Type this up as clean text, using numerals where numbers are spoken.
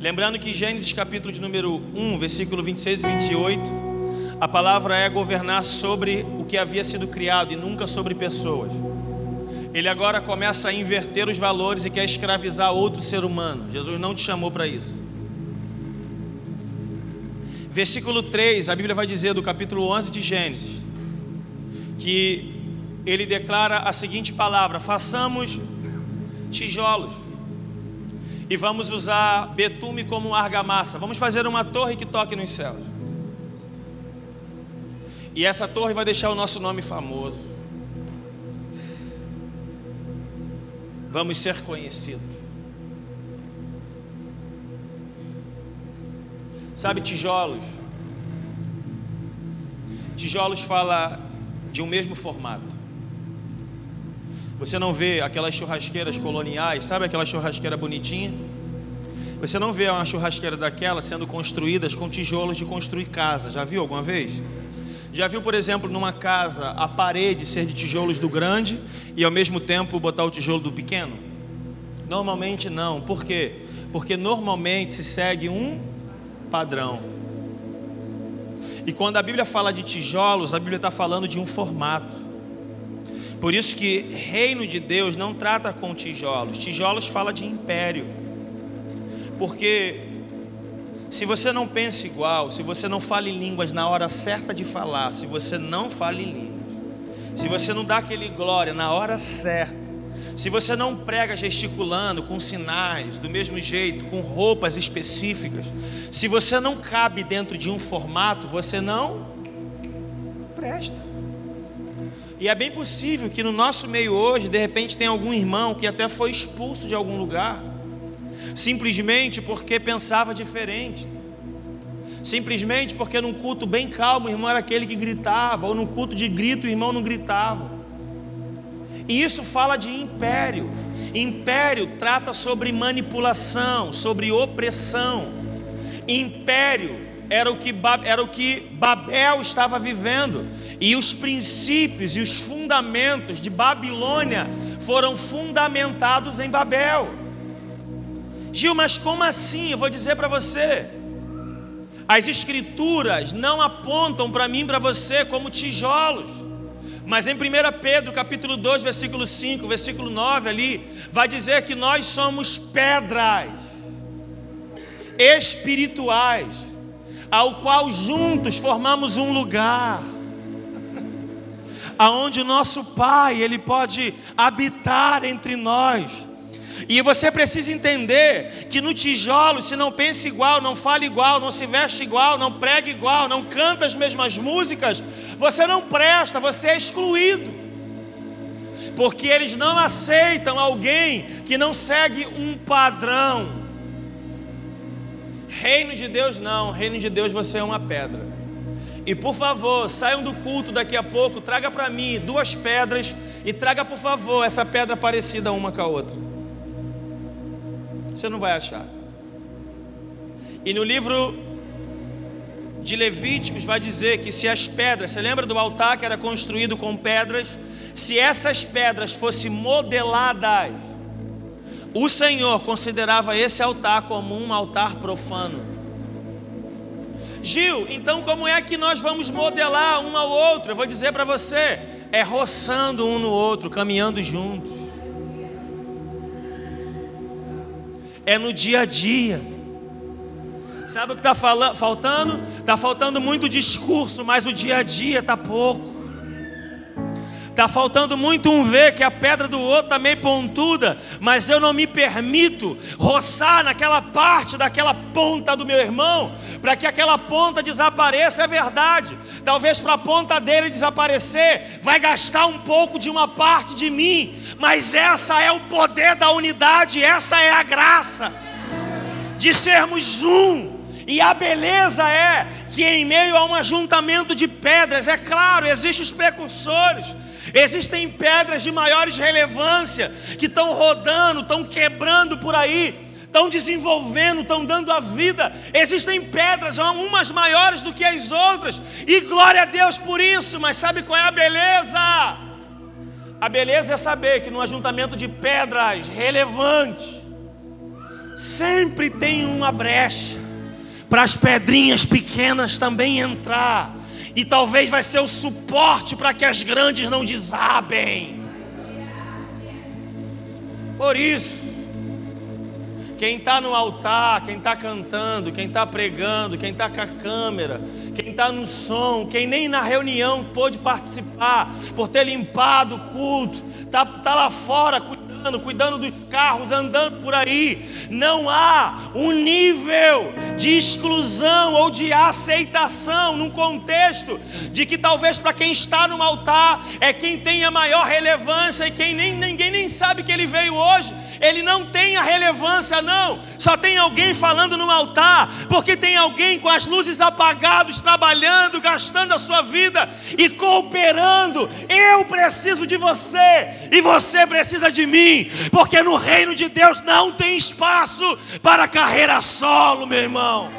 Lembrando que Gênesis capítulo de número 1, versículo 26 e 28, a palavra é governar sobre o que havia sido criado e nunca sobre pessoas. Ele agora começa a inverter os valores e quer escravizar outro ser humano. Jesus não te chamou para isso. Versículo 3, a Bíblia vai dizer do capítulo 11 de Gênesis, que ele declara a seguinte palavra: façamos tijolos e vamos usar betume como argamassa. Vamos fazer uma torre que toque nos céus. E essa torre vai deixar o nosso nome famoso. Vamos ser conhecidos. Sabe, tijolos fala de um mesmo formato. Você não vê aquelas churrasqueiras coloniais, sabe aquela churrasqueira bonitinha? Você não vê uma churrasqueira daquela sendo construídas com tijolos de construir casa. Já viu alguma vez? Já viu, por exemplo, numa casa a parede ser de tijolos do grande e ao mesmo tempo botar o tijolo do pequeno? Normalmente não. Por quê? Porque normalmente se segue um padrão. E quando a Bíblia fala de tijolos, a Bíblia está falando de um formato. Por isso que reino de Deus não trata com tijolos. Tijolos fala de império. Porque se você não pensa igual, se você não fala em línguas na hora certa de falar, se você não fala em línguas, se você não dá aquele glória na hora certa, se você não prega gesticulando, com sinais, do mesmo jeito, com roupas específicas, se você não cabe dentro de um formato, você não presta. E é bem possível que no nosso meio hoje, de repente, tem algum irmão que até foi expulso de algum lugar, simplesmente porque pensava diferente. Simplesmente porque num culto bem calmo o irmão era aquele que gritava, ou num culto de grito o irmão não gritava. E isso fala de império. Império trata sobre manipulação, sobre opressão. Império era o que Babel estava vivendo. E os princípios e os fundamentos de Babilônia foram fundamentados em Babel. Gil, mas como assim? Eu vou dizer para você. As escrituras não apontam para mim e para você como tijolos. Mas em 1 Pedro capítulo 2, versículo 5, versículo 9 ali, vai dizer que nós somos pedras espirituais, ao qual juntos formamos um lugar, aonde o nosso Pai, Ele pode habitar entre nós. E você precisa entender que no tijolo, se não pensa igual, não fala igual, não se veste igual, não prega igual, não canta as mesmas músicas, você não presta, você é excluído. Porque eles não aceitam alguém que não segue um padrão. Reino de Deus não, reino de Deus você é uma pedra. E por favor, saiam do culto daqui a pouco, traga para mim 2 pedras e traga por favor essa pedra parecida uma com a outra. Você não vai achar. E no livro de Levíticos vai dizer que se as pedras, você lembra do altar que era construído com pedras? Se essas pedras fossem modeladas, o Senhor considerava esse altar como um altar profano. Gil, então como é que nós vamos modelar um ao outro? Eu vou dizer para você, é roçando um no outro, caminhando juntos. É no dia a dia. Sabe o que está faltando? Está faltando muito discurso, mas o dia a dia está pouco. Está faltando muito um ver que a pedra do outro está meio pontuda, mas eu não me permito roçar naquela parte daquela ponta do meu irmão, para que aquela ponta desapareça. É verdade, talvez para a ponta dele desaparecer, vai gastar um pouco de uma parte de mim, mas essa é o poder da unidade, essa é a graça de sermos um. E a beleza é que em meio a um ajuntamento de pedras, é claro, existem os precursores, existem pedras de maiores relevância que estão rodando, estão quebrando por aí, estão desenvolvendo, estão dando a vida. Existem pedras, umas maiores do que as outras, e glória a Deus por isso. Mas sabe qual é a beleza? A beleza é saber que no ajuntamento de pedras relevantes, sempre tem uma brecha para as pedrinhas pequenas também entrar. E talvez vai ser o suporte para que as grandes não desabem. Por isso, quem está no altar, quem está cantando, quem está pregando, quem está com a câmera, quem está no som, quem nem na reunião pôde participar, por ter limpado o culto, está lá fora cuidando dos carros, andando por aí. Não há um nível de exclusão ou de aceitação num contexto de que talvez para quem está no altar é quem tem a maior relevância, e quem ninguém nem sabe que ele veio hoje, ele não tem a relevância. Não, só tem alguém falando no altar porque tem alguém com as luzes apagadas, trabalhando, gastando a sua vida e cooperando. Eu preciso de você e você precisa de mim, porque no reino de Deus não tem espaço para carreira solo, meu irmão.